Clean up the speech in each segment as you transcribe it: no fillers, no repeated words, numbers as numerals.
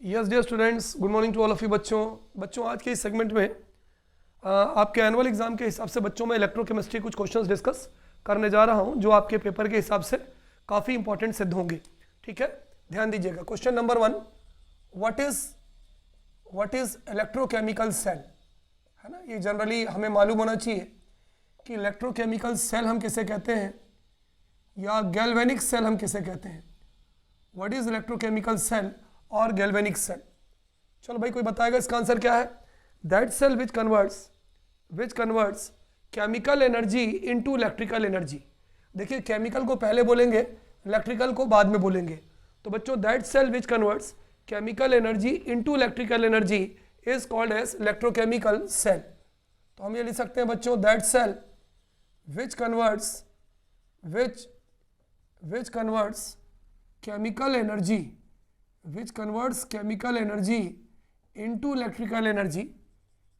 Yes dear students, good morning to all of you. बच्चों आज के इस सेगमेंट में आपके एनुअल एग्जाम के हिसाब से बच्चों में इलेक्ट्रोकेमिस्ट्री कुछ क्वेश्चंस डिस्कस करने जा रहा हूं जो आपके पेपर के हिसाब से काफ़ी इंपॉर्टेंट सिद्ध होंगे। ठीक है, ध्यान दीजिएगा। Question number 1, what is electrochemical cell, है ना। ये जनरली हमें मालूम होना चाहिए कि इलेक्ट्रोकेमिकल सेल हम किसे कहते हैं या गैल्वेनिक सेल हम किसे कहते हैं। व्हाट इज इलेक्ट्रोकेमिकल सेल और गैल्वेनिक सेल। चलो भाई, कोई बताएगा इसका आंसर क्या है। That cell which converts chemical energy into electrical energy. देखिए, केमिकल को पहले बोलेंगे, इलेक्ट्रिकल को बाद में बोलेंगे। तो बच्चों, that cell which converts chemical energy into electrical energy is called as electrochemical cell. तो हम ये लिख सकते हैं बच्चों, that cell which converts chemical energy which converts chemical energy into electrical energy,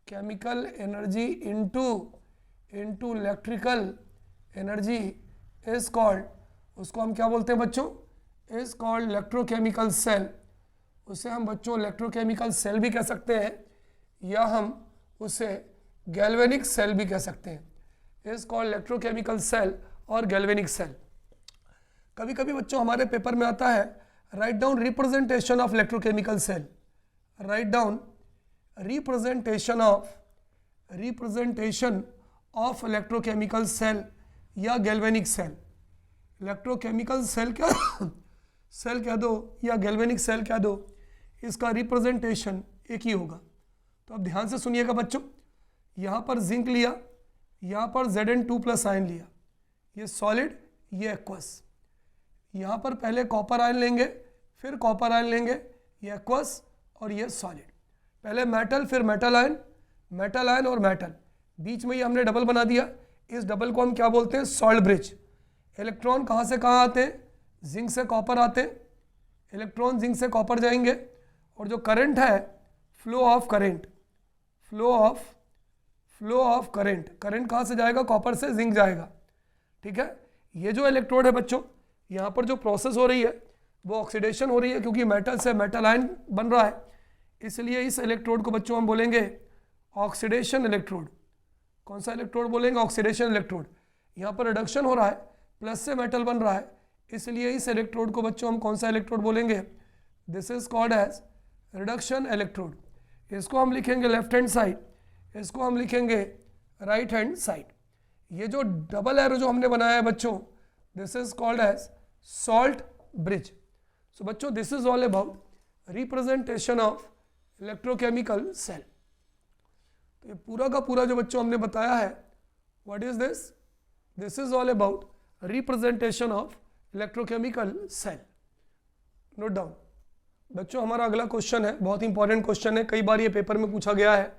chemical energy into electrical energy is called, उसको हम क्या बोलते हैं बच्चों, is called electrochemical cell। उसे हम बच्चों electrochemical cell भी कह सकते हैं या हम उसे galvanic cell भी कह सकते हैं। is called electrochemical cell और galvanic cell। कभी कभी बच्चों हमारे पेपर में आता है, write down representation of electrochemical cell, write down representation of electrochemical cell या galvanic cell। electrochemical cell क्या सेल कह दो या galvanic cell कह दो, इसका रिप्रेजेंटेशन एक ही होगा। तो अब ध्यान से सुनिएगा बच्चों, यहाँ पर जिंक लिया, यहाँ पर Zn2+ आयन लिया, ये सॉलिड ये एक्वस। यहाँ पर पहले कॉपर आयन लेंगे, फिर कॉपर आयन लेंगे, ये एक्वस और ये सॉलिड। पहले मेटल, फिर मेटल आयन और मेटल, बीच में ये हमने डबल बना दिया। इस डबल को हम क्या बोलते हैं, सॉल्ट ब्रिज। इलेक्ट्रॉन कहाँ से कहाँ आते हैं, जिंक से कॉपर आते हैं। इलेक्ट्रॉन जिंक से कॉपर जाएंगे और जो करंट है, फ्लो ऑफ करंट कहाँ से जाएगा, कॉपर से जिंक जाएगा। ठीक है, ये जो इलेक्ट्रोड है बच्चों, यहाँ पर जो प्रोसेस हो रही है वो ऑक्सीडेशन हो रही है, क्योंकि मेटल से मेटल आयन बन रहा है। इसलिए इस इलेक्ट्रोड को बच्चों हम बोलेंगे ऑक्सीडेशन इलेक्ट्रोड। कौन सा इलेक्ट्रोड बोलेंगे, ऑक्सीडेशन इलेक्ट्रोड। यहाँ पर रिडक्शन हो रहा है, प्लस से मेटल बन रहा है, इसलिए इस इलेक्ट्रोड को बच्चों हम कौन सा इलेक्ट्रोड बोलेंगे, this is called as reduction electrode. इसको हम लिखेंगे लेफ्ट हैंड साइड, इसको हम लिखेंगे राइट हैंड साइड। ये जो डबल एरो जो हमने बनाया है बच्चों, this is called as salt bridge. So बच्चों, this is all about representation of electrochemical cell. तो ये पूरा का पूरा जो बच्चों हमने बताया है, what is this, this is all about representation of electrochemical cell. Note down बच्चों। हमारा अगला क्वेश्चन है, बहुत इंपॉर्टेंट क्वेश्चन है, कई बार ये पेपर में पूछा गया है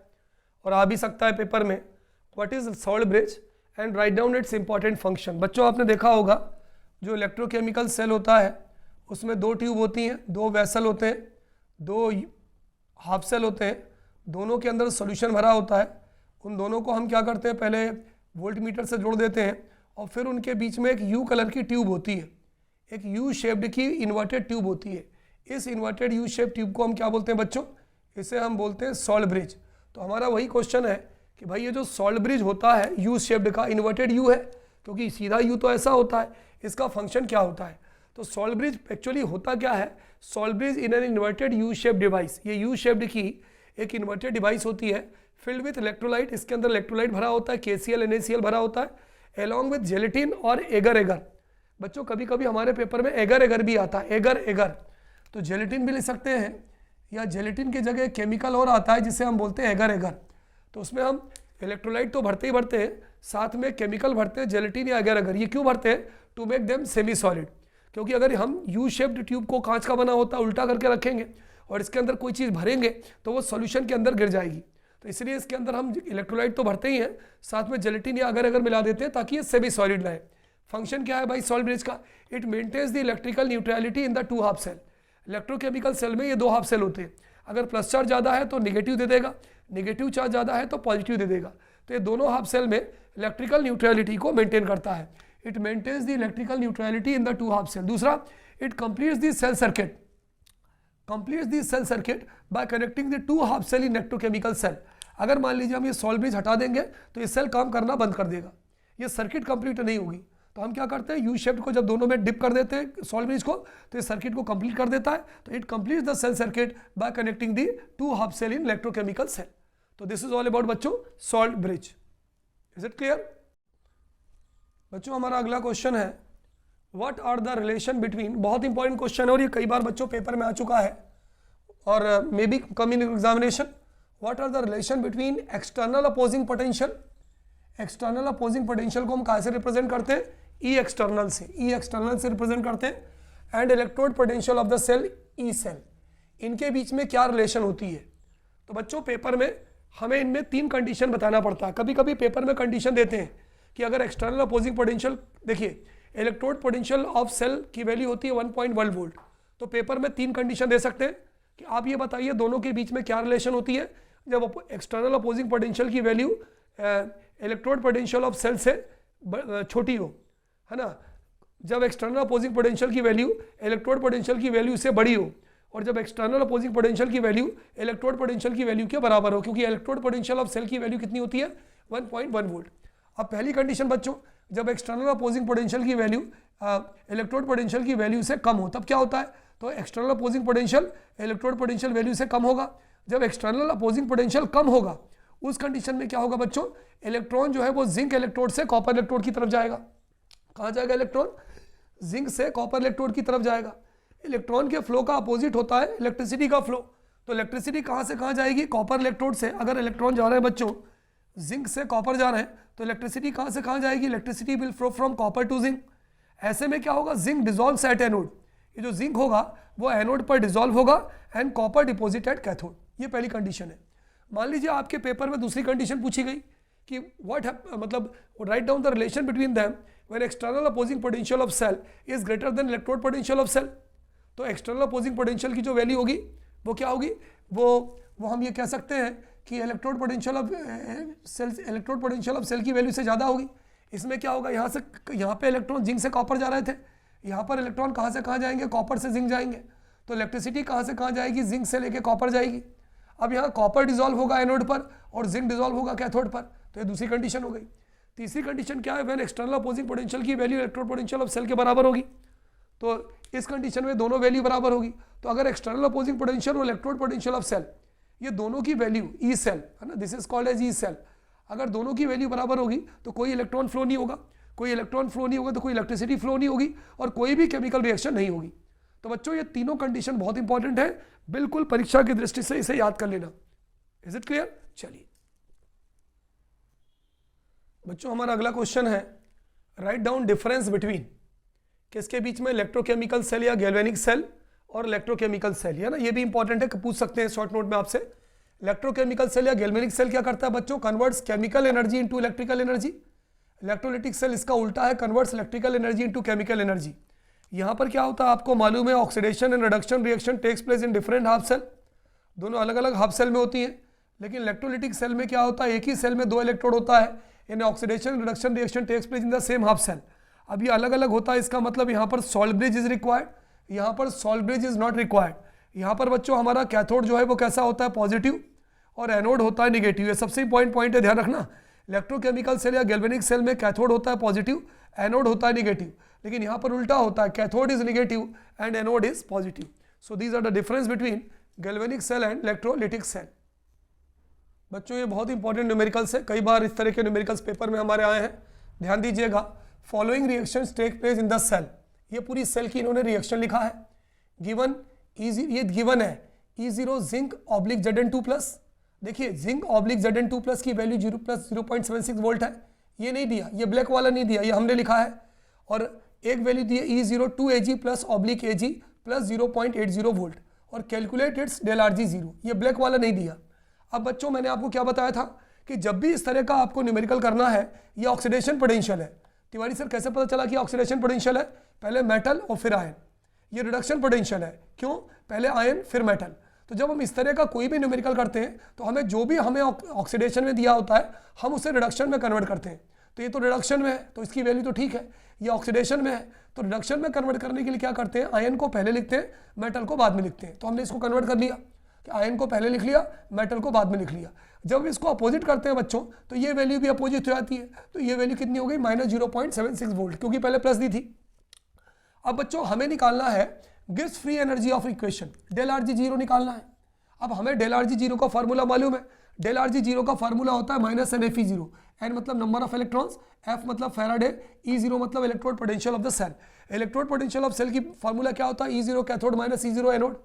और आ भी सकता है पेपर में। What is salt bridge and write down it's important function. बच्चों, आपने देखा होगा जो इलेक्ट्रोकेमिकल सेल होता है उसमें 2 ट्यूब होती हैं, 2 वेसल होते हैं, 2 हाफ सेल होते हैं, दोनों के अंदर सॉल्यूशन भरा होता है। उन दोनों को हम क्या करते हैं, पहले वोल्टमीटर से जोड़ देते हैं और फिर उनके बीच में एक यू कलर की ट्यूब होती है, एक यू शेप्ड की इन्वर्टेड ट्यूब होती है। इस इन्वर्टेड यू शेप ट्यूब को हम क्या बोलते हैं बच्चों, इसे हम बोलते हैं सॉल्ट ब्रिज। तो हमारा वही क्वेश्चन है कि भाई ये जो सॉल्ट ब्रिज होता है, यू शेप्ड का, इन्वर्टेड यू है क्योंकि सीधा यू तो ऐसा होता है, इसका फंक्शन क्या होता है। तो सॉल्ट ब्रिज एक्चुअली होता क्या है, salt bridge in an inverted U shaped device. ये यू शेप्ड की एक इन्वर्टेड डिवाइस होती है, फिल्ड विथ इलेक्ट्रोलाइट। इसके अंदर इलेक्ट्रोलाइट भरा होता है, KCl NaCl भरा होता है, एलॉन्ग विथ जेलेटिन और एगर। बच्चों, कभी कभी हमारे पेपर में एगर भी आता है, एगर। तो जेलेटिन भी लिख सकते हैं या जेलेटिन की जगह केमिकल और आता है जिसे हम बोलते हैं एगर। तो उसमें हम इलेक्ट्रोलाइट तो भरते ही भरते हैं, साथ में केमिकल भरते हैं, जेलेटिन या एगर। ये क्यों भरते हैं, to make them semi solid. क्योंकि अगर हम यू शेप्ड ट्यूब को कांच का बना होता उल्टा करके रखेंगे और इसके अंदर कोई चीज़ भरेंगे तो वो सॉल्यूशन के अंदर गिर जाएगी। तो इसलिए इसके अंदर हम इलेक्ट्रोलाइट तो भरते ही हैं, साथ में जेलेटिन या अगर मिला देते हैं ताकि ये सेमी सॉलिड रहे। फंक्शन क्या है भाई सॉल्ट ब्रिज का, it maintains the electrical neutrality in the 2 half cell. Electrochemical cell में ये 2 हाफ सेल होते हैं, अगर प्लस चार्ज ज़्यादा है तो निगेटिव दे देगा, नेगेटिव चार्ज ज़्यादा है तो पॉजिटिव दे देगा। तो ये दोनों हाफ सेल में इलेक्ट्रिकल न्यूट्रलिटी को मेंटेन करता है। It maintains the electrical neutrality in the 2 half cell. दूसरा, it completes the cell circuit. completes the cell circuit by connecting the two half cell in electrochemical cell. अगर मान लीजिए हम ये सॉल्ट ब्रिज हटा देंगे तो ये सेल काम करना बंद कर देगा, ये सर्किट कंप्लीट नहीं होगी। तो हम क्या करते हैं, यू शेप को जब दोनों में डिप कर देते हैं सॉल्ट ब्रिज को, तो ये सर्किट को कंप्लीट कर देता है। तो it completes the cell circuit by connecting the two half cell in electrochemical cell. तो दिस इज ऑल अबाउट बच्चों salt bridge. Is it clear बच्चों? हमारा अगला क्वेश्चन है what are the relation between, बहुत इंपॉर्टेंट क्वेश्चन है और ये कई बार बच्चों पेपर में आ चुका है और may be come in examination. What are the relation between external opposing potential, external opposing potential को हम कहाँ से रिप्रेजेंट करते हैं, ई एक्सटर्नल से, ई एक्सटर्नल से रिप्रेजेंट करते हैं। And electrode potential of the cell, E cell, इनके बीच में क्या रिलेशन होती है। तो बच्चों पेपर में हमें इनमें 3 कंडीशन बताना पड़ता है। कभी कभी पेपर में कंडीशन देते हैं कि अगर एक्सटर्नल अपोजिंग पोटेंशियल, देखिए इलेक्ट्रोड पोटेंशियल ऑफ सेल की वैल्यू होती है 1.1 वोल्ट, तो पेपर में 3 कंडीशन दे सकते हैं कि आप ये बताइए दोनों के बीच में क्या रिलेशन होती है जब एक्सटर्नल अपोजिंग पोटेंशियल की value electrode potential of cell से छोटी हो, है ना। जब एक्सटर्नल अपोजिंग पोटेंशियल की वैल्यू इलेक्ट्रोड पोटेंशियल की वैल्यू से बड़ी हो, और जब एक्सटर्नल अपोजिंग पोटेंशियल की वैल्यू इलेक्ट्रोड पोटेंशियल की वैल्यू के बराबर हो, क्योंकि इलेक्ट्रोड पोटेंशियल ऑफ सेल की वैल्यू कितनी होती है 1.1 वोल्ट। अब पहली कंडीशन बच्चों, जब एक्सटर्नल अपोजिंग पोटेंशियल की वैल्यू इलेक्ट्रोड पोटेंशियल की वैल्यू से कम हो, तब क्या होता है, तो external opposing potential electrode potential value से कम होगा। जब एक्सटर्नल अपोजिंग पोटेंशियल कम होगा, उस कंडीशन में क्या होगा बच्चों, इलेक्ट्रॉन जो है वो जिंक इलेक्ट्रोड से कॉपर इलेक्ट्रोड की तरफ जाएगा। कहाँ जाएगा इलेक्ट्रॉन, जिंक से कॉपर इलेक्ट्रोड की तरफ जाएगा। इलेक्ट्रॉन के फ्लो का अपोजिट होता है इलेक्ट्रिसिटी का फ्लो। तो इलेक्ट्रिसिटी कहाँ से कहाँ जाएगी, कॉपर इलेक्ट्रोड से। अगर इलेक्ट्रॉन जा रहे हैं बच्चों जिंक से कॉपर जा रहे हैं, तो इलेक्ट्रिसिटी कहाँ से कहाँ जाएगी, electricity will flow from copper two zinc. ऐसे में क्या होगा, जिंक डिजॉल्व एट एनोड, ये जो जिंक होगा वो एनोड पर डिजॉल्व होगा and copper deposit at cathode. ये पहली कंडीशन है। मान लीजिए आपके पेपर में दूसरी कंडीशन पूछी गई कि व्हाट मतलब write down the relation between them when external opposing potential of cell is greater than electrode potential of cell. तो एक्सटर्नल अपोजिंग पोटेंशियल की जो वैल्यू होगी वो क्या होगी, वो हम ये कह सकते हैं कि इलेक्ट्रोड पोटेंशियल ऑफ सेल की वैल्यू से ज़्यादा होगी। इसमें क्या होगा, यहाँ से यहाँ पे इलेक्ट्रॉन जिंक से कॉपर जा रहे थे, यहाँ पर इलेक्ट्रॉन कहाँ से कहाँ जाएंगे, कॉपर से जिंक जाएंगे। तो इलेक्ट्रिसिटी कहाँ से कहाँ जाएगी, जिंक से लेके कॉपर जाएगी। अब यहाँ कॉपर डिजॉल्व होगा एनोड पर और जिंक डिजॉल्व होगा कैथोड पर। तो ये दूसरी कंडीशन हो गई। तीसरी कंडीशन क्या है, व्हेन एक्सटर्नल अपोजिंग पोटेंशियल की value electrode potential of cell के बराबर होगी। तो इस कंडीशन में दोनों वैल्यू बराबर होगी। तो अगर एक्सटर्नल अपोजिंग पोटेंशियल और इलेक्ट्रोड पोटेंशियल ऑफ सेल, ये दोनों की वैल्यू ई सेल है ना, this is called as E cell, अगर दोनों की वैल्यू बराबर होगी तो कोई इलेक्ट्रॉन फ्लो नहीं होगा, कोई इलेक्ट्रॉन फ्लो नहीं होगा तो कोई इलेक्ट्रिसिटी फ्लो नहीं होगी और कोई भी केमिकल रिएक्शन नहीं होगी। तो बच्चों ये तीनों कंडीशन बहुत इंपॉर्टेंट है, बिल्कुल परीक्षा की दृष्टि से इसे याद कर लेना। Is it clear? चलिए बच्चों हमारा अगला क्वेश्चन है राइट डाउन डिफरेंस बिटवीन, किसके बीच में, इलेक्ट्रोकेमिकल सेल या गैल्वेनिक सेल और इलेक्ट्रोकेमिकल सेल, है ना। ये भी इंपॉर्टेंट है कि पूछ सकते हैं शॉर्ट नोट में आपसे। इलेक्ट्रोकेमिकल सेल या गैल्वेनिक सेल क्या करता है बच्चों, converts chemical energy into electrical energy. Electrolytic cell इसका उल्टा है, converts electrical energy into chemical energy. यहाँ पर क्या होता है आपको मालूम है, oxidation and reduction reaction takes place in different half cell, दोनों अलग अलग हाफ सेल में होती है। लेकिन इलेक्ट्रोलिटिक सेल में क्या होता है, एक ही सेल में 2 इलेक्ट्रोड होता है, यानी oxidation reduction reaction takes place in the same half cell. अब ये अलग अलग होता है, इसका मतलब यहाँ पर सॉल्ट ब्रिज इज रिक्वायर्ड, यहाँ पर salt bridge is not required. यहाँ पर बच्चों हमारा कैथोड जो है वो कैसा होता है, पॉजिटिव, और एनोड होता है निगेटिव। ये सबसे इंपॉर्टेंट पॉइंट है, ध्यान रखना। इलेक्ट्रोकेमिकल सेल या गैल्वेनिक सेल में कैथोड होता है पॉजिटिव, एनोड होता है निगेटिव। लेकिन यहाँ पर उल्टा होता है, cathode is negative and anode is positive. So these are the difference between galvanic cell and electrolytic cell. बच्चों ये बहुत इंपॉर्टेंट न्यूमेरिकल्स है, कई बार इस तरह के न्यूमेरिकल्स पेपर में हमारे आए हैं। ध्यान दीजिएगा, following reactions take place in the cell. ये पूरी सेल की इन्होंने रिएक्शन लिखा है। गिवन ये गिवन है E0 जिंक ऑब्लिक Zn2+। देखिए जिंक ऑब्लिक Zn2+ की वैल्यू 0.76 वोल्ट है। ये नहीं दिया, ये ब्लैक वाला नहीं दिया, ये हमने लिखा है। और एक वैल्यू दी है E0 2Ag plus oblique Ag plus 0.80 volt और कैलकुलेट इट्स ΔRg 0, ये ब्लैक वाला नहीं दिया। अब बच्चों मैंने आपको क्या बताया था कि जब भी इस तरह का आपको न्यूमेरिकल करना है, ये ऑक्सीडेशन पोटेंशियल है। तिवारी सर कैसे पता चला कि ऑक्सीडेशन पोटेंशियल है, पहले मेटल और फिर आयन। ये रिडक्शन पोटेंशियल है, क्यों, पहले आयन फिर मेटल। तो जब हम इस तरह का कोई भी न्यूमेरिकल करते हैं तो हमें जो भी हमें ऑक्सीडेशन में दिया होता है हम उसे रिडक्शन में कन्वर्ट करते हैं। तो ये तो रिडक्शन में है तो इसकी वैल्यू तो ठीक है, ये ऑक्सीडेशन में है तो रिडक्शन में कन्वर्ट करने के लिए क्या करते हैं, आयन को पहले लिखते हैं, मेटल को बाद में लिखते हैं। तो हमने इसको कन्वर्ट कर लिया कि आयन को पहले लिख लिया, मेटल को बाद में लिख लिया। जब इसको अपोजिट करते हैं बच्चों तो ये वैल्यू भी अपोजिट हो जाती है, तो ये वैल्यू कितनी हो गई, -0.76 वोल्ट, क्योंकि पहले प्लस दी थी। अब बच्चों हमें निकालना है Gibbs free energy of equation, del R G zero निकालना है। अब हमें डेल आर जी जीरो का फार्मूला मालूम है, डेल आर जी जीरो का फार्मूला होता है -NFE0, n मतलब नंबर ऑफ इलेक्ट्रॉन्स, F मतलब फैराडे, E0 मतलब electrode potential of the cell. Electrode potential of cell की फार्मूला क्या होता है, E0 कैथोड -E0 एनोड।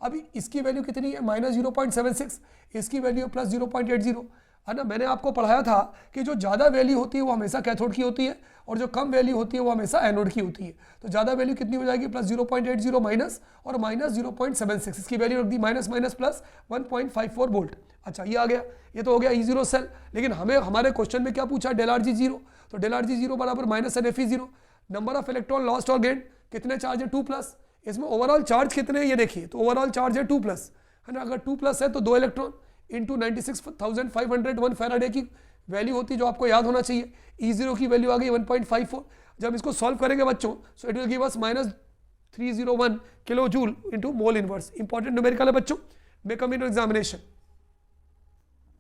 अभी इसकी वैल्यू कितनी है, -0.76, इसकी वैल्यू +0.80 है ना। मैंने आपको पढ़ाया था कि जो ज़्यादा वैल्यू होती है वो हमेशा कैथोड की होती है और जो कम वैल्यू होती है वो हमेशा एनोड की होती है। तो ज़्यादा वैल्यू कितनी हो जाएगी, +0.80 माइनस और -0.76, इसकी वैल्यू रख दी माइनस +1.54 वोल्ट। अच्छा ये आ गया, ये तो हो गया E0 सेल। लेकिन हमें हमारे क्वेश्चन में क्या पूछा, डेल आर जी जीरो, तो डेल आर जी जीरो बराबर -NFE0। Number of electron lost और गेन, कितने चार्ज है, 2+। इसमें ओवरऑल चार्ज कितने हैं ये देखिए, तो ओवरऑल चार्ज है 2+, है ना। अगर 2+ है तो 2 इलेक्ट्रॉन इंटू 96,501 फैराडे की वैल्यू होती है, जो आपको याद होना चाहिए। E0 की वैल्यू आ गई 1.54। जब इसको सॉल्व करेंगे बच्चों, so it will give us -301 kilo joule into mole inverse. Important numerical है बच्चों, मे कम इन एग्जामिनेशन।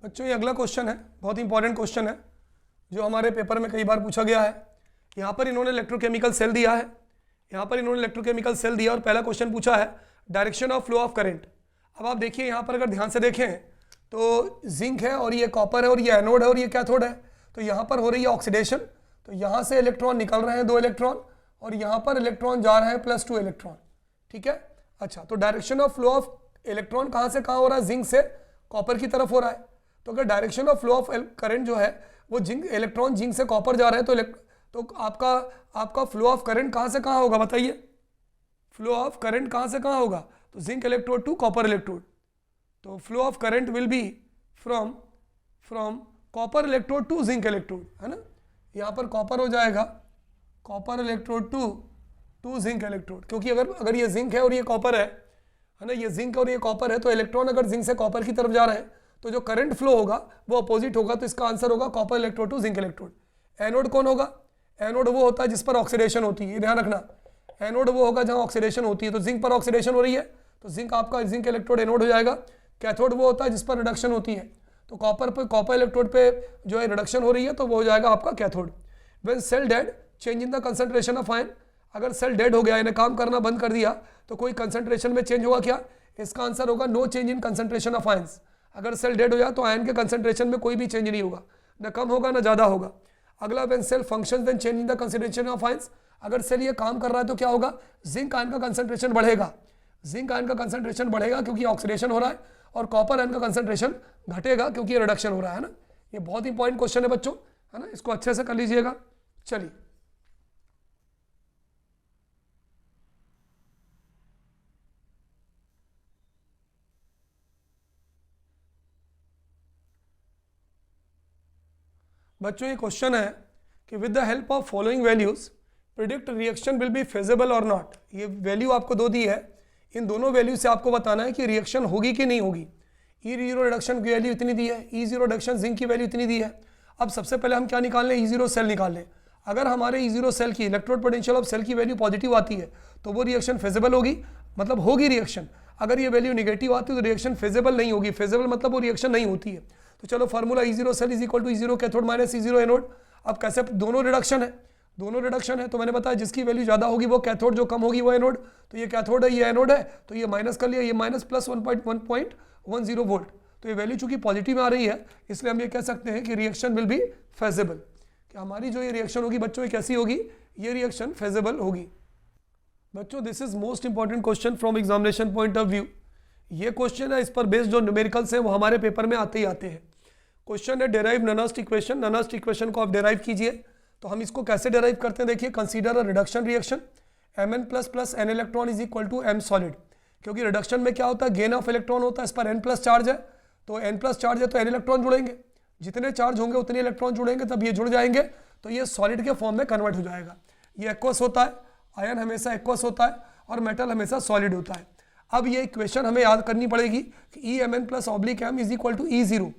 बच्चों ये अगला क्वेश्चन है, बहुत इंपॉर्टेंट क्वेश्चन है जो हमारे पेपर में कई बार पूछा गया है। यहाँ पर इन्होंने इलेक्ट्रोकेमिकल सेल दिया है, यहाँ पर इन्होंने इलेक्ट्रोकेमिकल सेल दिया और पहला क्वेश्चन पूछा है direction of flow of current. अब आप देखिए यहाँ पर अगर ध्यान से देखें तो जिंक है और ये कॉपर है और ये एनोड है और ये कैथोड है। तो यहाँ पर हो रही है ऑक्सीडेशन, तो यहाँ से इलेक्ट्रॉन निकल रहे हैं 2 इलेक्ट्रॉन और यहाँ पर इलेक्ट्रॉन जा रहे हैं +2 इलेक्ट्रॉन, ठीक है। अच्छा तो direction of flow of electron कहाँ से कहाँ हो रहा है, जिंक से कॉपर की तरफ हो रहा है। तो अगर direction of flow of current जो है वो जिंक इलेक्ट्रॉन जिंक से कॉपर जा रहे हैं तो आपका फ्लो ऑफ करंट कहाँ से कहाँ होगा बताइए, फ्लो ऑफ करंट कहाँ से कहाँ होगा, तो zinc electrode to copper electrode. तो flow of current will be from copper electrode to zinc electrode, है ना। यहाँ पर कॉपर हो जाएगा copper electrode to zinc electrode, क्योंकि अगर ये जिंक है और ये कॉपर है ना, ये जिंक और ये कॉपर है, तो इलेक्ट्रॉन अगर जिंक से कॉपर की तरफ जा रहे हैं तो जो करंट फ्लो होगा वो अपोजिट होगा। तो इसका आंसर होगा copper electrode to zinc electrode. Anode कौन होगा, एनोड वो होता है जिस पर ऑक्सीडेशन होती है, ध्यान रखना। एनोड वो होगा जहां ऑक्सीडेशन होती है, तो जिंक पर ऑक्सीडेशन हो रही है तो जिंक आपका जिंक इलेक्ट्रोड एनोड हो जाएगा। कैथोड वो होता है जिस पर रिडक्शन होती है, तो कॉपर इलेक्ट्रोड पे जो है रिडक्शन हो रही है तो वो हो जाएगा आपका cathode. When cell dead change in the concentration of ion, अगर सेल डेड हो गया, इन्हें काम करना बंद कर दिया तो कोई कंसंट्रेशन में चेंज होगा क्या, इसका आंसर होगा no change in concentration of ions. अगर सेल डेड हो जाए तो आयन के कंसंट्रेशन में कोई भी चेंज नहीं होगा, न कम होगा न ज्यादा होगा। अगला when cell functions then change in the concentration of ions, अगर सेल ये काम कर रहा है तो क्या होगा, जिंक आयन का कंसंट्रेशन बढ़ेगा, जिंक आयन का कंसंट्रेशन बढ़ेगा क्योंकि ऑक्सीडेशन हो रहा है, और कॉपर आयन का कंसंट्रेशन घटेगा क्योंकि रिडक्शन हो रहा है ना। ये बहुत इंपॉर्टेंट क्वेश्चन है बच्चों, है ना, इसको अच्छे से कर लीजिएगा। चलिए बच्चों ये क्वेश्चन है कि with the help of following values predict reaction will be feasible और नॉट। ये वैल्यू आपको दो दी है, इन दोनों वैल्यू से आपको बताना है कि रिएक्शन होगी कि नहीं होगी। E0 रिडक्शन की वैल्यू इतनी दी है, E0 रिडक्शन जिंक की वैल्यू इतनी दी है। अब सबसे पहले हम क्या निकाल लें, E0 सेल निकाल लें। अगर हमारे E0 सेल की इलेक्ट्रोड पोटेंशियल ऑफ सेल की वैल्यू पॉजिटिव आती है तो वो रिएक्शन फेजेबल होगी, मतलब होगी रिएक्शन। अगर ये वैल्यू निगेटिव आती है तो रिएक्शन फेजेबल नहीं होगी, फेजेबल मतलब वो रिएक्शन नहीं होती है। तो चलो formula E0 cell is equal to E0 cathode minus E0 anode. अब कैसे, दोनों रिडक्शन है, दोनों रिडक्शन है तो मैंने बताया जिसकी वैल्यू ज्यादा होगी वो कैथोड, जो कम होगी वो एनोड। तो ये कैथोड है, ये एनोड है, तो ये माइनस कर लिया, ये माइनस प्लस 1.10 वोल्ट। तो ये वैल्यू चूंकि पॉजिटिव में आ रही है इसलिए हम ये कह सकते हैं कि रिएक्शन विल बी फेजेबल, कि हमारी जो ये रिएक्शन होगी बच्चों ये कैसी होगी, ये रिएक्शन फेजेबल होगी। बच्चों this is most important question from examination point of view. ये क्वेश्चन है, इस पर बेस्ड जो न्यूमेरिकल्स हैं वो हमारे पेपर में आते ही आते हैं। क्वेश्चन है डेराइव ननस्ट इक्वेशन, ननस्ट इक्वेशन को आप डेराइव कीजिए। तो हम इसको कैसे डेराइव करते हैं, देखिए consider a reduction reaction Mn plus n electron is equal to m solid. क्योंकि रिडक्शन में क्या होता है, गेन ऑफ इलेक्ट्रॉन होता है, इस पर n प्लस चार्ज है, तो n प्लस चार्ज है तो n इलेक्ट्रॉन जुड़ेंगे, जितने चार्ज होंगे उतने इलेक्ट्रॉन जुड़ेंगे, तब ये जुड़ जाएंगे तो ये सॉलिड के फॉर्म में कन्वर्ट हो जाएगा। ये एक्वस होता है, आयन हमेशा एक्वस होता है और मेटल हमेशा सॉलिड होता है। अब ये इक्वेशन हमें याद करनी पड़ेगी कि Emn plus oblique m is equal to E0।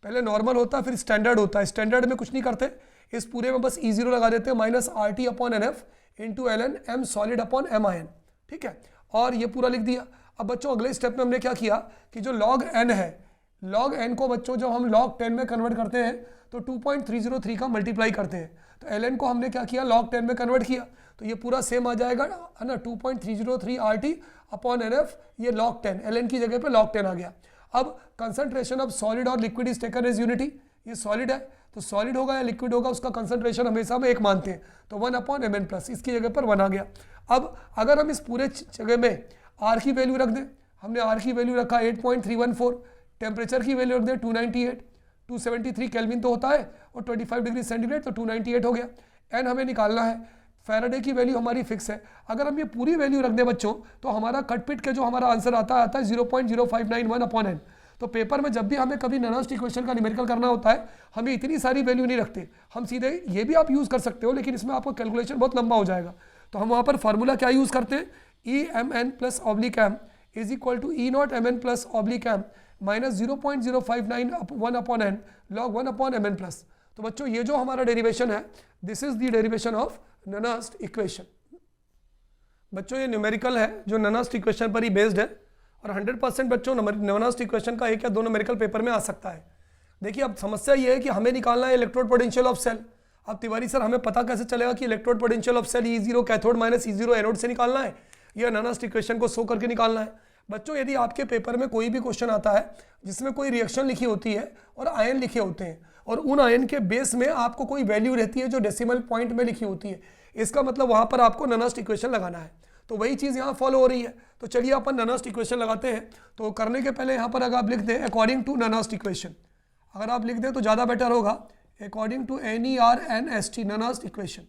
पहले नॉर्मल होता है फिर स्टैंडर्ड होता है, स्टैंडर्ड में कुछ नहीं करते, इस पूरे में बस E0 लगा देते हैं, minus RT upon NF into ln m solid upon MIN, ठीक है, और ये पूरा लिख दिया। अब बच्चों अगले स्टेप में हमने क्या किया कि जो log n है, log n को बच्चों जब हम log 10 में कन्वर्ट करते हैं तो 2.303 का मल्टीप्लाई करते हैं, तो ln को हमने क्या किया log 10 में कन्वर्ट किया, तो ये पूरा सेम आ जाएगा है ना, 2.303 RT अपॉन NF, ये log 10, ln की जगह पे log 10 आ गया। अब कंसंट्रेशन ऑफ सॉलिड और liquid is taken as unity, ये सॉलिड है तो सॉलिड होगा या लिक्विड होगा उसका कंसंट्रेशन हमेशा हम एक मानते हैं, तो 1 अपॉन mn प्लस, इसकी जगह पर 1 आ गया। अब अगर हम इस पूरे जगह में R की वैल्यू रख दें, हमने R की वैल्यू रखा 8.314, टेम्परेचर की वैल्यू रख दें 298, 273 केल्विन तो होता है और 25 डिग्री सेंटीग्रेड, तो 298 हो गया। n हमें निकालना है, फैराडे की वैल्यू हमारी फिक्स है। अगर हम ये पूरी वैल्यू रख दें बच्चों तो हमारा कटपिट के जो हमारा आंसर आता है 0.0591 अपॉन n। तो पेपर में जब भी हमें कभी नॉनस्ट इक्वेशन का न्यूमेरिकल करना होता है हमें इतनी सारी वैल्यू नहीं रखते, हम सीधे ये भी आप यूज़ कर सकते हो, लेकिन इसमें आपका कैलकुलेशन बहुत लंबा हो जाएगा। तो हम वहाँ पर फार्मूला क्या यूज़ करते हैं, EMN plus oblique m is equal to E0 MN plus oblique m minus 0.0591 upon n log 1 upon mn plus. तो बच्चों ये जो हमारा डेरिवेशन है, this is the derivation of Nernst equation. बच्चों ये न्यूमेरिकल है जो नॉनस्ट इक्वेशन पर ही बेस्ड है, और 100% बच्चों नॉनस्ट इक्वेशन का एक या दो न्यूमेरिकल पेपर में आ सकता है। देखिए अब समस्या ये है कि हमें निकालना है इलेक्ट्रोड पोटेंशियल ऑफ सेल। अब तिवारी सर हमें पता कैसे चलेगा कि electrode potential of cell E0 cathode minus E0 anode से निकालना है या नॉनस्ट इक्वेशन को शो करके निकालना है। बच्चों यदि आपके पेपर में कोई भी क्वेश्चन आता है जिसमें कोई रिएक्शन लिखी होती है और आयन लिखे होते हैं और उन आयन के बेस में आपको कोई वैल्यू रहती है जो डेसिमल पॉइंट में लिखी होती है, इसका मतलब वहां पर आपको नॉनस्ट इक्वेशन लगाना है। तो वही चीज़ यहाँ फॉलो हो रही है। तो चलिए अपन नॉनस्ट इक्वेशन लगाते हैं। तो करने के पहले यहाँ पर अगर आप लिख दें अकॉर्डिंग टू नॉनस्ट इक्वेशन, अगर आप लिख दें तो ज़्यादा बेटर होगा, according to NERNST Nernst equation.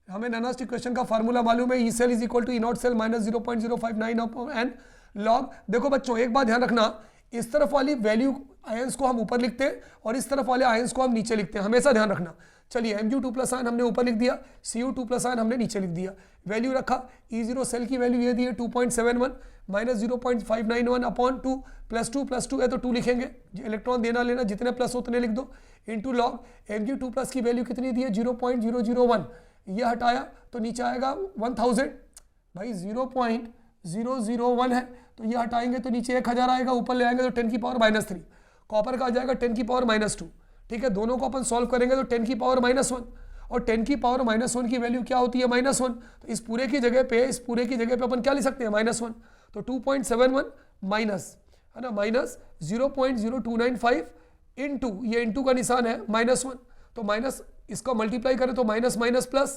हमें नॉनस्ट इक्वेशन का फार्मूला मालूम है, E cell is equal to E0 cell minus 0.059 n log. देखो बच्चों एक बात ध्यान रखना, इस तरफ वाली वैल्यू आयंस को हम ऊपर लिखते हैं और इस तरफ वाले आयंस को हम नीचे लिखते हैं, हमेशा ध्यान रखना। चलिए Mg2 प्लस आयन हमने ऊपर लिख दिया, Cu2 प्लस आयन हमने नीचे लिख दिया, वैल्यू रखा। E0 सेल की वैल्यू ये दी है 2.71 माइनस 0.591 अपॉन 2 प्लस 2 है तो 2 लिखेंगे, इलेक्ट्रॉन देना लेना जितने प्लस उतने लिख दो, इंटू लॉग Mg2 प्लस की वैल्यू कितनी दी है 0.001, ये हटाया तो नीचे आएगा 1000, भाई 0.001 है तो ये हटाएंगे तो नीचे 1000 आएगा, ऊपर ले आएंगे तो 10 की पावर -3, कॉपर का आ जाएगा 10 की पावर -2, ठीक है। दोनों को अपन सॉल्व करेंगे तो 10 की पावर -1 और 10 की पावर -1 की वैल्यू क्या होती है -1, तो इस पूरे की जगह पे अपन क्या लिख सकते हैं -1, तो 2.71 माइनस है ना माइनस 0.0295 इंटू, ये इंटू का निशान है -1, तो माइनस इसका मल्टीप्लाई करें तो माइनस माइनस प्लस,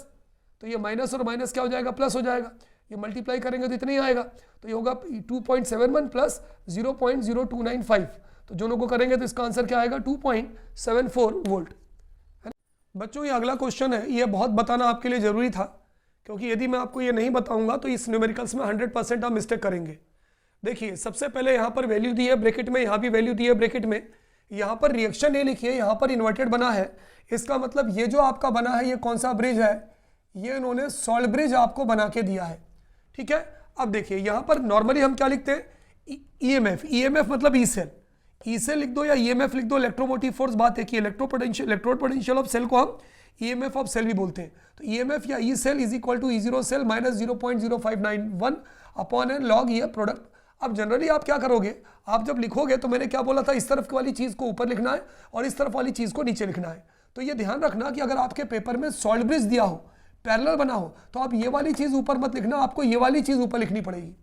तो ये माइनस और माइनस क्या हो जाएगा प्लस हो जाएगा, ये मल्टीप्लाई करेंगे तो इतना ही आएगा, तो ये होगा 2.71 प्लस 0.0295, तो दोनों को करेंगे तो इसका आंसर क्या आएगा 2.74 वोल्ट। बच्चों ये अगला क्वेश्चन है, ये बहुत बताना आपके लिए जरूरी था क्योंकि यदि मैं आपको ये नहीं बताऊंगा तो इस न्यूमेरिकल्स में 100% आप मिस्टेक करेंगे। देखिए सबसे पहले यहाँ पर वैल्यू दी है ब्रैकेट में, यहाँ भी वैल्यू दी है ब्रैकेट में, यहाँ पर रिएक्शन ये लिखी है, यहाँ पर इन्वर्टेड बना है, इसका मतलब ये जो आपका बना है ये कौन सा ब्रिज है, ये इन्होंने सॉल्ट ब्रिज आपको बना के दिया है, ठीक है। अब देखिए यहाँ पर नॉर्मली हम क्या लिखते हैं EMF मतलब ई सेल लिख दो या EMF लिख दो, इलेक्ट्रोमोटिव फोर्स बात है कि इलेक्ट्रोड पोटेंशियल ऑफ सेल को हम EMF ऑफ सेल भी बोलते हैं, तो EMF या E cell is equal to E0 cell minus 0.0591 upon N log ये प्रोडक्ट। अब जनरली आप क्या करोगे, आप जब लिखोगे तो मैंने क्या बोला था, इस तरफ वाली चीज़ को ऊपर लिखना है और इस तरफ वाली चीज़ को नीचे लिखना है। तो ये ध्यान रखना कि अगर आपके पेपर में सॉल्ट ब्रिज दिया हो, पैरेलल बना हो, तो आप ये वाली चीज़ ऊपर मत लिखना, आपको ये वाली चीज़ ऊपर लिखनी पड़ेगी।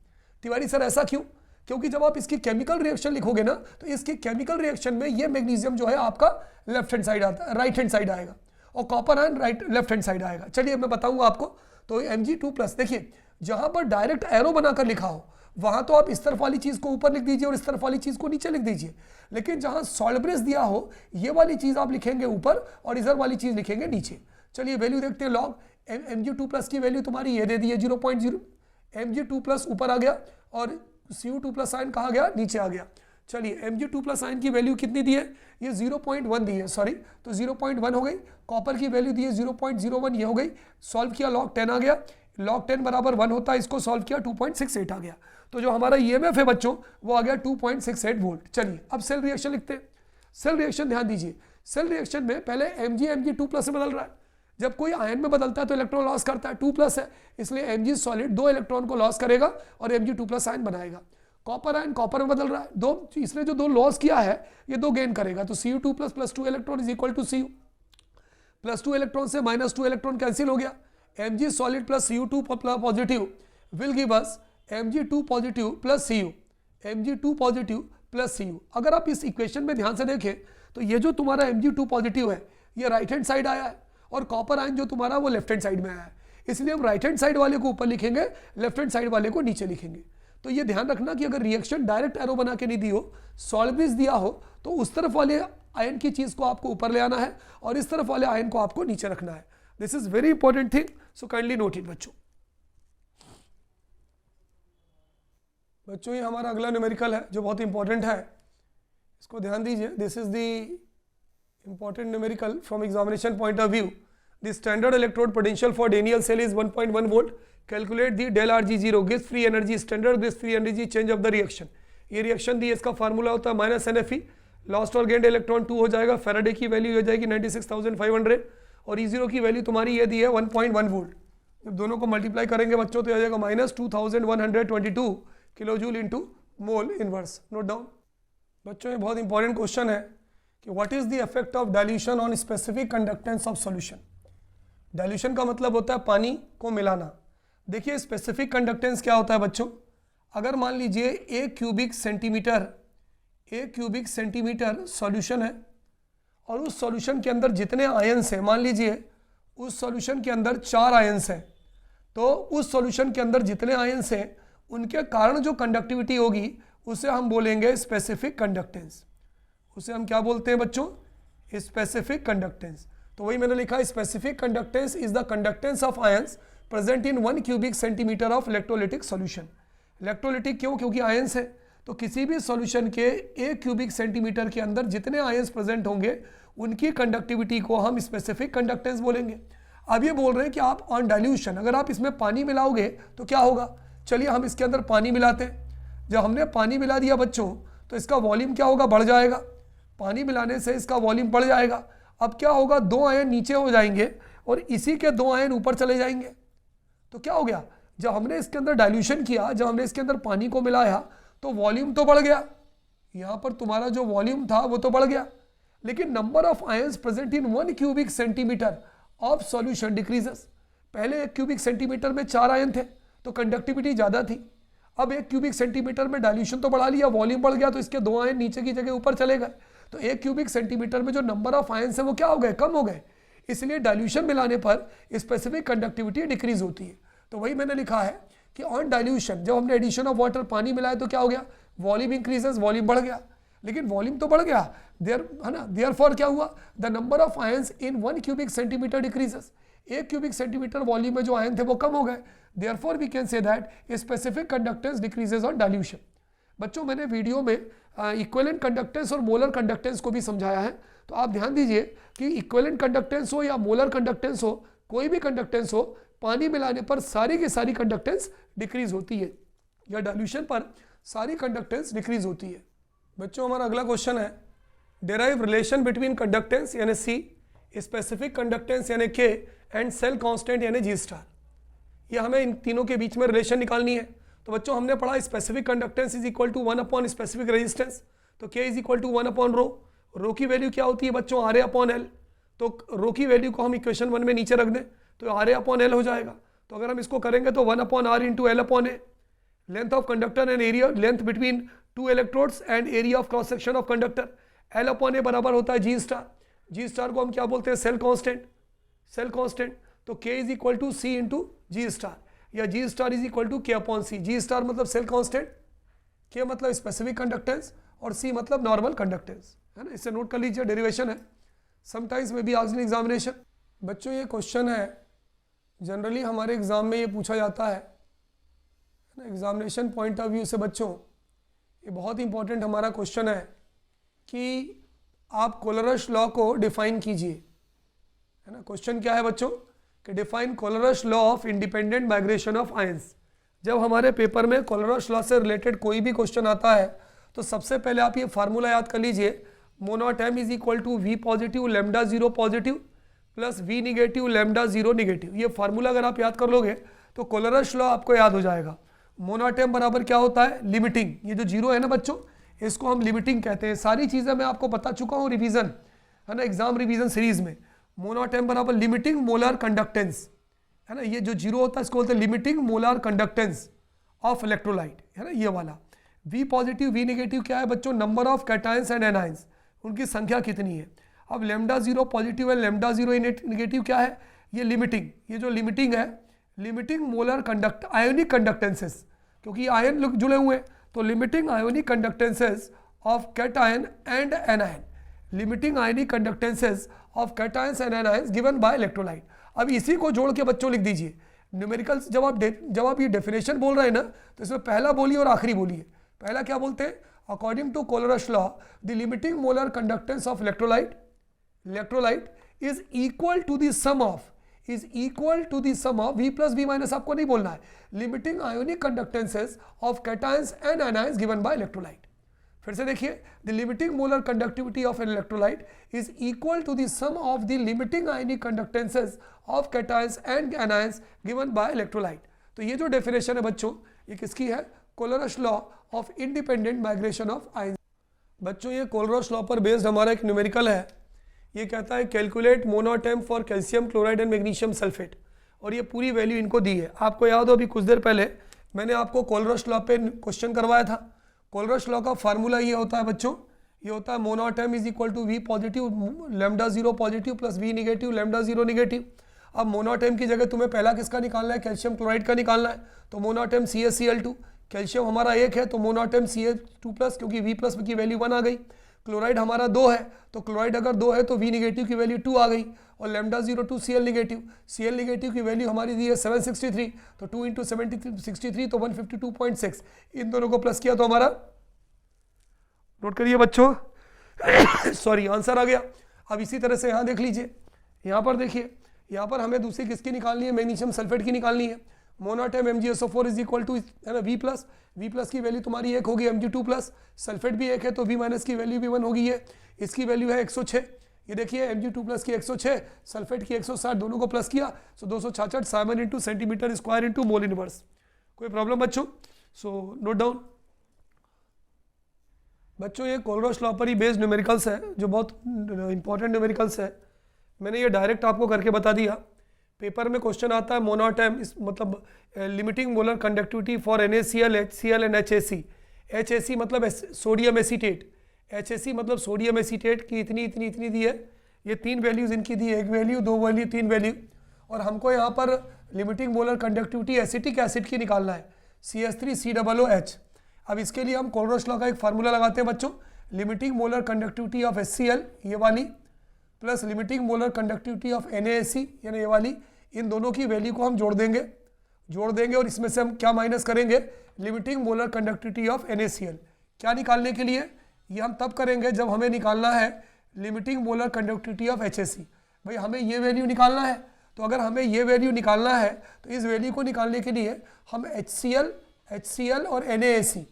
तिवारी सर ऐसा क्यों, क्योंकि जब आप इसकी केमिकल रिएक्शन लिखोगे ना तो इसकी केमिकल रिएक्शन में ये मैग्नीशियम जो है आपका लेफ्ट हैंड साइड आता है, राइट हैंड साइड आएगा, और copper ion left hand side आएगा। चलिए मैं बताऊंगा आपको। तो Mg2+, देखिए जहां पर डायरेक्ट एरो बनाकर लिखा हो वहां तो आप इस तरफ वाली चीज को ऊपर लिख दीजिए और इस तरफ वाली चीज को नीचे लिख दीजिए, लेकिन जहां सॉल्ट ब्रिज दिया हो ये वाली चीज आप लिखेंगे ऊपर और इधर वाली चीज लिखेंगे नीचे। चलिए वैल्यू देखते हैं, लॉग Mg2+ की वैल्यू तुम्हारी ये दे दी है 0.0, Mg2+ ऊपर आ गया और Cu2+ आयन कहाँ गया, नीचे आ गया। चलिए Mg2+ आयन की वैल्यू कितनी दी है, ये 0.1 दी है, सॉरी, तो 0.1 हो गई। कॉपर की वैल्यू दी है 0.01, ये हो गई। सॉल्व किया log 10 आ गया, log 10 बराबर 1 होता है, इसको सॉल्व किया 2.68 आ गया। तो जो हमारा EMF है बच्चों वो आ गया 2.68 वोल्ट। चलिए अब सेल रिएक्शन लिखते हैं। सेल रिएक्शन ध्यान दीजिए, सेल रिएक्शन में पहले Mg2+ से बदल रहा है, जब कोई आयन में बदलता है तो इलेक्ट्रॉन लॉस करता है, 2+ है, इसलिए Mg सॉलिड 2 इलेक्ट्रॉन को लॉस करेगा और Mg2+ आयन बनाएगा। कॉपर आयन कॉपर में बदल रहा है, इसने जो 2 लॉस किया है ये 2 गेन करेगा, तो Cu2+ + 2 electron is equal to Cu, +2 electron से -2 इलेक्ट्रॉन कैंसिल हो गया, Mg solid plus Cu2 positive will give us Mg2 positive plus Cu, Mg2 positive plus Cu। अगर आप इस इक्वेशन में ध्यान से देखें तो ये जो तुम्हारा Mg2 पॉजिटिव है ये राइट हैंड साइड आया है और कॉपर आयन जो तुम्हारा वो लेफ्ट हैंड साइड में आया है, इसलिए हम राइट हैंड साइड वाले को ऊपर लिखेंगे, लेफ्ट हैंड साइड वाले को नीचे लिखेंगे। तो ये ध्यान रखना कि अगर रिएक्शन डायरेक्ट एरो बना के नहीं दी हो, सॉल्व ब्रिज दिया हो, तो उस तरफ वाले आयन की चीज को आपको ऊपर ले आना है और इस तरफ वाले आयन को आपको नीचे रखना है। This is very important thing, so kindly note it बच्चों। ये हमारा अगला न्यूमेरिकल है जो बहुत इंपॉर्टेंट है, इसको ध्यान दीजिए। This is the important numerical from examination point of view. The standard electrode potential for Daniel cell is 1.1 volt. Calculate the del RG0 gives free energy, standard gives free energy, change of the reaction. ये reaction दी, इसका formula होता है -NFE, lost और gained electron 2 हो जाएगा, Faraday की value हो जाएगी 96,500 और E0 की वैल्यू तुम्हारी ये दी है 1.1 वोल्ट। जब दोनों को मल्टीप्लाई करेंगे बच्चों तो आ जाएगा -2122 kilojoule into mole inverse. Note down बच्चों, ये बहुत इंपॉर्टेंट क्वेश्चन है कि what is the effect of dilution on specific conductance of solution. Dilution का मतलब होता है पानी को मिलाना। देखिए स्पेसिफिक कंडक्टेंस क्या होता है बच्चों, अगर मान लीजिए 1 क्यूबिक सेंटीमीटर सॉल्यूशन है और उस सॉल्यूशन के अंदर जितने आयन्स हैं, मान लीजिए उस सॉल्यूशन के अंदर 4 आयन्स हैं, तो उस सॉल्यूशन के अंदर जितने आयन्स हैं उनके कारण जो कंडक्टिविटी होगी उसे हम बोलेंगे स्पेसिफिक कंडक्टेंस। उसे हम क्या बोलते हैं बच्चों, स्पेसिफिक कंडक्टेंस। तो वही मैंने लिखा, specific conductance is the conductance of ions present in 1 cubic centimetre of electrolytic solution. Electrolytic क्यों, क्योंकि आयन्स है, तो किसी भी सॉल्यूशन के 1 क्यूबिक सेंटीमीटर के अंदर जितने आयन्स प्रेजेंट होंगे उनकी कंडक्टिविटी को हम स्पेसिफिक कंडक्टेंस बोलेंगे। अब ये बोल रहे हैं कि आप ऑन डाइल्यूशन अगर आप इसमें पानी मिलाओगे तो क्या होगा। चलिए हम इसके अंदर पानी मिलाते हैं। जब हमने पानी मिला दिया बच्चों तो इसका वॉल्यूम क्या होगा, बढ़ जाएगा। पानी मिलाने से इसका वॉल्यूम बढ़ जाएगा। अब क्या होगा, 2 आयन नीचे हो जाएंगे और इसी के 2 आयन ऊपर चले जाएंगे। तो क्या हो गया, जब हमने इसके अंदर डाइल्यूशन किया, जब हमने इसके अंदर पानी को मिलाया तो वॉल्यूम तो बढ़ गया, यहाँ पर तुम्हारा जो वॉल्यूम था वो तो बढ़ गया, लेकिन number of ions present in 1 cubic centimetre of solution decreases. पहले 1 क्यूबिक सेंटीमीटर में 4 आयन थे तो कंडक्टिविटी ज़्यादा थी। अब 1 क्यूबिक सेंटीमीटर में डाइल्यूशन तो बढ़ा लिया, वॉल्यूम बढ़ गया, तो इसके 2 आयन नीचे की जगह ऊपर चले गए। तो 1 क्यूबिक सेंटीमीटर में जो नंबर ऑफ आयन्स है वो क्या हो गए, कम हो गए। इसलिए डाइल्यूशन मिलाने पर स्पेसिफिक कंडक्टिविटी डिक्रीज होती है। तो वही मैंने लिखा है कि ऑन डाइल्यूशन जब हमने एडिशन ऑफ वाटर पानी मिलाया तो क्या हो गया, वॉल्यूम इंक्रीजेस, वॉल्यूम बढ़ गया, लेकिन वॉल्यूम तो बढ़ गया देयर है ना। देयरफॉर क्या हुआ, the number of ions in 1 cubic centimetre decreases. 1 cubic centimetre volume में जो आयन थे वो कम हो गए। Therefore we can say that specific conductance decreases on dilution. बच्चों मैंने वीडियो में इक्विवेलेंट कंडक्टेंस और मोलर कंडक्टेंस को भी समझाया है, तो आप ध्यान दीजिए कि इक्विवेलेंट कंडक्टेंस हो या मोलर कंडक्टेंस हो, कोई भी कंडक्टेंस हो, पानी मिलाने पर सारी की सारी कंडक्टेंस डिक्रीज होती है, या डाइल्यूशन पर सारी कंडक्टेंस डिक्रीज होती है। बच्चों हमारा अगला क्वेश्चन है, डेराइव रिलेशन बिटवीन कंडक्टेंस यानी C, स्पेसिफिक कंडक्टेंस यानी K एंड सेल कांस्टेंट यानी G स्टार। ये हमें इन तीनों के बीच में रिलेशन निकालनी है। तो बच्चों हमने पढ़ा specific conductance is equal to 1 upon specific resistance, तो K is equal to 1 upon rho. Rho की वैल्यू क्या होती है बच्चों, RA अपॉन L। तो रो की वैल्यू को हम इक्वेशन 1 में नीचे रख दें तो RA अपॉन L हो जाएगा। तो अगर हम इसको करेंगे तो 1 upon R into L upon A। Length of conductor and area, length between 2 electrodes and area of cross section of conductor, L upon A बराबर होता है G स्टार। G स्टार को हम क्या बोलते हैं, सेल कांस्टेंट। सेल कांस्टेंट तो K is equal to C into G star, या G star is equal to K upon C। G star मतलब सेल कांस्टेंट, K मतलब स्पेसिफिक कंडक्टेंस और C मतलब नॉर्मल कंडक्टेंस, है ना। इसे नोट कर लीजिए, डेरिवेशन है, समटाइम्स में भी आज इन एग्जामिनेशन। बच्चों ये क्वेश्चन है, जनरली हमारे एग्जाम में ये पूछा जाता है ना, एग्जामिनेशन पॉइंट ऑफ व्यू से बच्चों ये बहुत इंपॉर्टेंट हमारा क्वेश्चन है कि आप कोलरश लॉ को डिफाइन कीजिए, है ना। क्वेश्चन क्या है बच्चों कि define Kohlrausch law of independent migration of ions. जब हमारे पेपर में कोलरश लॉ से रिलेटेड कोई भी क्वेश्चन आता है तो सबसे पहले आप ये फार्मूला याद कर लीजिए, mono atom is equal to V positive lambda zero positive plus V negative lambda zero negative. ये फार्मूला अगर आप याद कर लोगे तो कोलरस लॉ आपको याद हो जाएगा। मोनो एटम बराबर क्या होता है, लिमिटिंग। ये जो जीरो है ना बच्चों, इसको हम लिमिटिंग कहते हैं। सारी चीज़ें मैं आपको बता चुका हूँ रिवीजन, है ना, एग्जाम रिवीजन सीरीज में। मोनो एटम बराबर लिमिटिंग मोलर कंडक्टेंस, है ना। ये जो जीरो होता है इसको बोलते हैं limiting molar conductance of electrolyte, है ना, ये वाला। वी पॉजिटिव वी नेगेटिव क्या है बच्चों, number of cations and anions, उनकी संख्या कितनी है। अब lambda zero positive and lambda zero negative क्या है, ये लिमिटिंग। ये जो लिमिटिंग है, limiting molar conduct ionic conductances, क्योंकि आयन लोग जुड़े हुए हैं, तो limiting ionic conductances of cation and anion, limiting ionic conductances of cations and anions given by electrolyte. अब इसी को जोड़ के बच्चों लिख दीजिए न्यूमेरिकल्स। जब आप ये डेफिनेशन बोल रहे हैं ना, तो इसमें पहला बोलिए और आखिरी बोलिए। पहला क्या बोलते हैं, according to Kohlrausch law the limiting molar conductance of electrolyte is equal to the sum of V plus V minus, आपको नहीं बोलना है, limiting ionic conductances of cations and anions given by electrolyte. फिर से देखिए, the limiting molar conductivity of an electrolyte is equal to the sum of the limiting ionic conductances of cations and anions given by electrolyte. तो ये जो definition है बच्चों, ये किसकी है, Kohlrausch law of independent migration of ions. बच्चों ये कोलरस लॉ पर बेस्ड हमारा एक न्यूमेरिकल है। ये कहता है calculate mono atom for calcium chloride and magnesium sulphate, और ये पूरी वैल्यू इनको दी है। आपको याद हो अभी कुछ देर पहले मैंने आपको कोलरस लॉ पे क्वेश्चन करवाया था। कोलरस लॉ का फार्मूला ये होता है बच्चों, ये होता है mono atom is equal to V positive lambda zero positive plus V negative lambda zero negative. अब मोनो एटम की जगह तुम्हें पहला किसका निकालना है, कैल्शियम क्लोराइड का निकालना है। तो मोनो एटम CaCl2, कैल्शियम हमारा 1 है तो मोनो एटम Ca2 प्लस, क्योंकि V प्लस की वैल्यू 1 आ गई। क्लोराइड हमारा 2 है तो क्लोराइड अगर 2 है तो V निगेटिव की वैल्यू 2 आ गई। और lambda zero to Cl negative की वैल्यू हमारी दी है 763, तो 2 इंटू 763 तो 152.6। इन दोनों को प्लस किया तो हमारा, नोट करिए बच्चों सॉरी, आंसर आ गया। अब इसी तरह से यहाँ देख लीजिए, यहाँ पर देखिए, यहाँ पर हमें दूसरी किसकी निकालनी है, मैग्नीशियम सल्फेट की निकालनी है। Mono atom MgSO4 is equal to, है ना, V प्लस की वैल्यू तुम्हारी 1 होगी, Mg2 प्लस, सल्फेट भी 1 है तो V माइनस की वैल्यू भी 1 होगी। ये इसकी वैल्यू है 106। ये देखिए Mg2 प्लस की 106, सल्फेट की 160, दोनों को प्लस किया तो 266 Simon into centimetre square into mole inverse. कोई प्रॉब्लम बच्चों? सो नोट डाउन बच्चों, ये कोलरस लॉ पर ही बेस्ड न्यूमेरिकल्स है, जो बहुत इंपॉर्टेंट न्यूमेरिकल्स है। मैंने ये डायरेक्ट आपको करके बता दिया। पेपर में क्वेश्चन आता है मोनो एटम, मतलब limiting molar conductivity for NaCl, HCl and HAC। HAC मतलब सोडियम एसीटेट, HAC मतलब सोडियम एसीटेट की इतनी इतनी इतनी दी है। ये 3 वैल्यूज इनकी दी है, 1 वैल्यू 2 वैल्यू 3 वैल्यू। और हमको यहाँ पर limiting molar conductivity acetic acid की निकालना है, CH3COOH। अब इसके लिए हम कोलरस लॉ का एक फार्मूला लगाते हैं बच्चों, limiting molar conductivity of HCl ये वाली plus limiting molar conductivity of NaSC यानी ये वाली, इन दोनों की वैल्यू को हम जोड़ देंगे और इसमें से हम क्या माइनस करेंगे, limiting molar conductivity of NaCl। क्या निकालने के लिए, ये हम तब करेंगे जब हमें निकालना है limiting molar conductivity of HAC। भाई हमें ये वैल्यू निकालना है, तो अगर हमें ये वैल्यू निकालना है तो इस वैल्यू को निकालने के लिए हम HCl और NaSC, है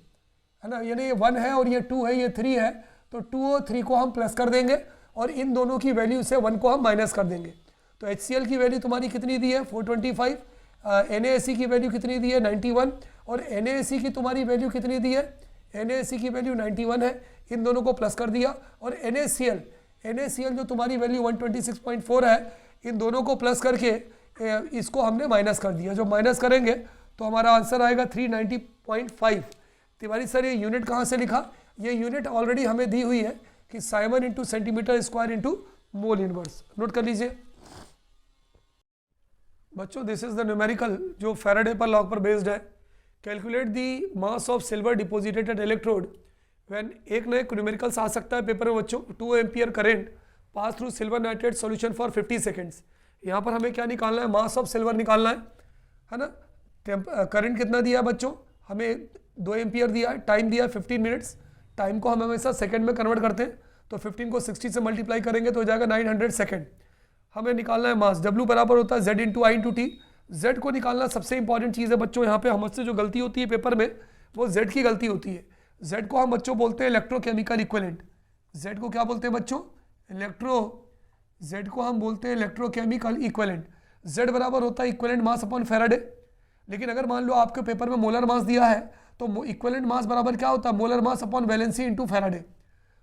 ना, यानी ये 1 है और ये 2 है, ये 3 है, तो 2 और 3 को हम प्लस कर देंगे और इन दोनों की वैल्यू से 1 को हम माइनस कर देंगे। तो HCl की वैल्यू तुम्हारी कितनी दी है 425, NaSC की वैल्यू कितनी दी है 91, और NaSC की तुम्हारी वैल्यू कितनी दी है, NaSC की वैल्यू 91 है। इन दोनों को प्लस कर दिया और NaCl जो तुम्हारी वैल्यू 126.4 है, इन दोनों को प्लस करके इसको हमने माइनस कर दिया। जो माइनस करेंगे तो हमारा आंसर आएगा 390.5। तिवारी सर ये यूनिट कहाँ से लिखा, ये यूनिट ऑलरेडी हमें दी हुई है कि siemens into centimetre square into mole inverse. Note कर लीजिए बच्चों, दिस इज द न्यूमेरिकल जो फैराडे पर लॉ पर बेस्ड है। Calculate the mass of silver deposited at electrode when, एक न एक न्यूमेरिकल्स आ सकता है पेपर में बच्चों। 2 ampere current pass through silver nitrate solution for 50 seconds. यहाँ पर हमें क्या निकालना है, मास ऑफ सिल्वर निकालना है ना। करंट कितना दिया है बच्चों, हमें 2 एम्पियर दिया है, टाइम दिया है 15 मिनट्स। टाइम को हम हमेशा सेकंड में कन्वर्ट करते हैं, तो 15 को 60 से मल्टीप्लाई करेंगे तो हो जाएगा 900 सेकंड। हमें निकालना है मास, W बराबर होता है Z इंटू आई इंटू टी। Z को निकालना सबसे इंपॉर्टेंट चीज़ है बच्चों। यहाँ पे हमसे जो गलती होती है पेपर में वो Z की गलती होती है। Z को हम बच्चों बोलते हैं इलेक्ट्रोकेमिकल इक्विवेलेंट। Z को क्या बोलते हैं बच्चों? Z को हम बोलते हैं इलेक्ट्रोकेमिकल इक्विवेलेंट। Z बराबर होता है इक्विवेलेंट मास अपॉन फेराडे। लेकिन अगर मान लो आपके पेपर में मोलर मास दिया है तो इक्विवेलेंट मास बराबर क्या होता है? Molar mass upon valency into Faraday.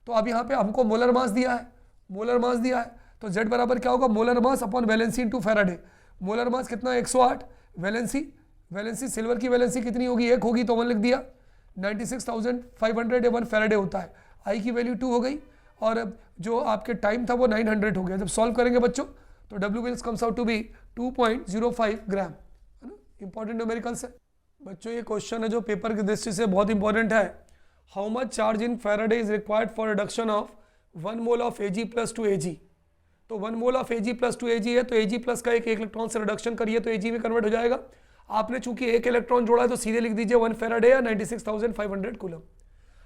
तो अब यहाँ पे हमको मोलर मास दिया है, तो Z बराबर क्या होगा? Molar mass upon valency into Faraday. Molar mass कितना? 108। वैलेंसी सिल्वर की वैलेंसी कितनी होगी? 1 होगी, तो 1 लिख दिया। 96,500 1 फेराडे होता है। आई की वैल्यू 2 हो गई और जो आपके टाइम था वो 900 हो गया। जब सॉल्व करेंगे बच्चों तो W wills comes out to be 2.05 gram, है ना। इंपॉर्टेंट न्यूमेरिकल्स है बच्चों। ये क्वेश्चन है जो पेपर की दृष्टि से बहुत इंपॉर्टेंट है। How much charge in Faraday is required for reduction of 1 mole of Ag plus 2 Ag। तो 1 mole of Ag plus 2 Ag है, तो Ag प्लस का एक इलेक्ट्रॉन से रिडक्शन करिए तो Ag में कन्वर्ट हो जाएगा। आपने चूंकि एक इलेक्ट्रॉन जोड़ा है तो सीधे लिख दीजिए 1 फेराडे या 96,500 कूलम।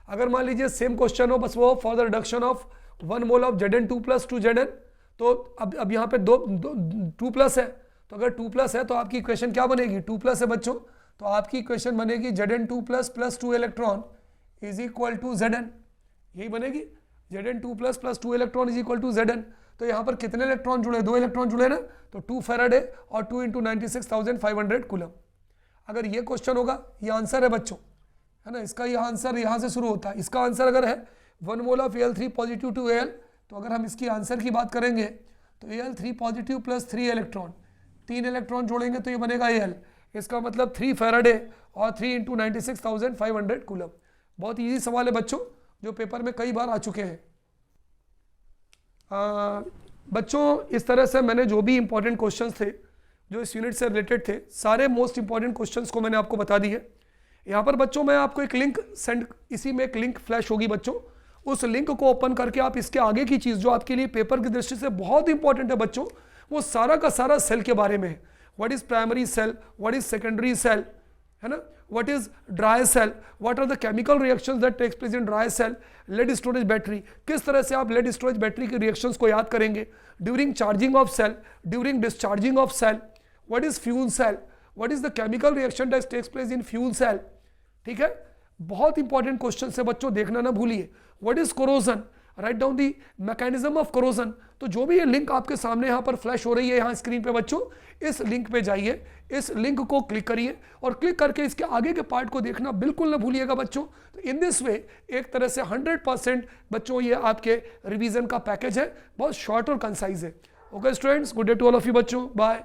अगर मान लीजिए सेम क्वेश्चन हो, बस वो for the reduction of 1 mole of Zn2 plus 2 Zn, तो अब यहाँ पे 2 प्लस है, तो अगर 2 प्लस है तो आपकी इक्वेशन क्या बनेगी? 2 प्लस है बच्चों, तो आपकी इक्वेशन बनेगी Zn2 plus 2 electron is equal to Zn। यही बनेगी, Zn2 plus 2 electron is equal to Zn। तो यहाँ पर कितने इलेक्ट्रॉन जुड़े? 2 इलेक्ट्रॉन जुड़े ना, तो 2 फेराडे और 2 इंटू 96,500 कूलम। अगर ये क्वेश्चन होगा, ये आंसर है बच्चों, है ना। इसका ये आंसर यहाँ से शुरू होता है। इसका आंसर अगर है 1 mole of Al3 positive to Al, तो अगर हम इसकी आंसर की बात करेंगे तो Al3 positive plus 3 electron, 3 electron जोड़ेंगे तो ये बनेगा Al। इसका मतलब 3 फेराडे और 3 इंटू 96,500 कूलम। बहुत ईजी सवाल है बच्चों, जो पेपर में कई बार आ चुके हैं। बच्चों इस तरह से मैंने जो भी इंपॉर्टेंट क्वेश्चंस थे जो इस यूनिट से रिलेटेड थे, सारे मोस्ट इंपॉर्टेंट क्वेश्चंस को मैंने आपको बता दी है। यहाँ पर बच्चों मैं आपको एक लिंक सेंड, इसी में एक लिंक फ्लैश होगी बच्चों, उस लिंक को ओपन करके आप इसके आगे की चीज़ जो आपके लिए पेपर की दृष्टि से बहुत इंपॉर्टेंट है बच्चों, वो सारा का सारा सेल के बारे में है। What is primary cell, what is secondary cell, है ना, what is dry cell, what are the chemical reactions that takes place in dry cell, lead storage battery, किस तरह से आप लेड स्टोरेज बैटरी के रिएक्शंस को याद करेंगे, during charging of cell, during discharging of cell, what is fuel cell, what is the chemical reaction that takes place in fuel cell. ठीक है, बहुत इंपॉर्टेंट क्वेश्चन है बच्चों, देखना ना भूलिए। What is corrosion, write down the mechanism of corrosion. तो जो भी ये लिंक आपके सामने यहाँ पर फ्लैश हो रही है यहाँ स्क्रीन पे बच्चों, इस लिंक पे जाइए, इस लिंक को क्लिक करिए और क्लिक करके इसके आगे के पार्ट को देखना बिल्कुल ना भूलिएगा बच्चों। तो इन दिस वे एक तरह से 100% बच्चों ये आपके रिवीजन का पैकेज है, बहुत शॉर्ट और कंसाइज है। Okay students, good day to all of you बच्चों, बाय।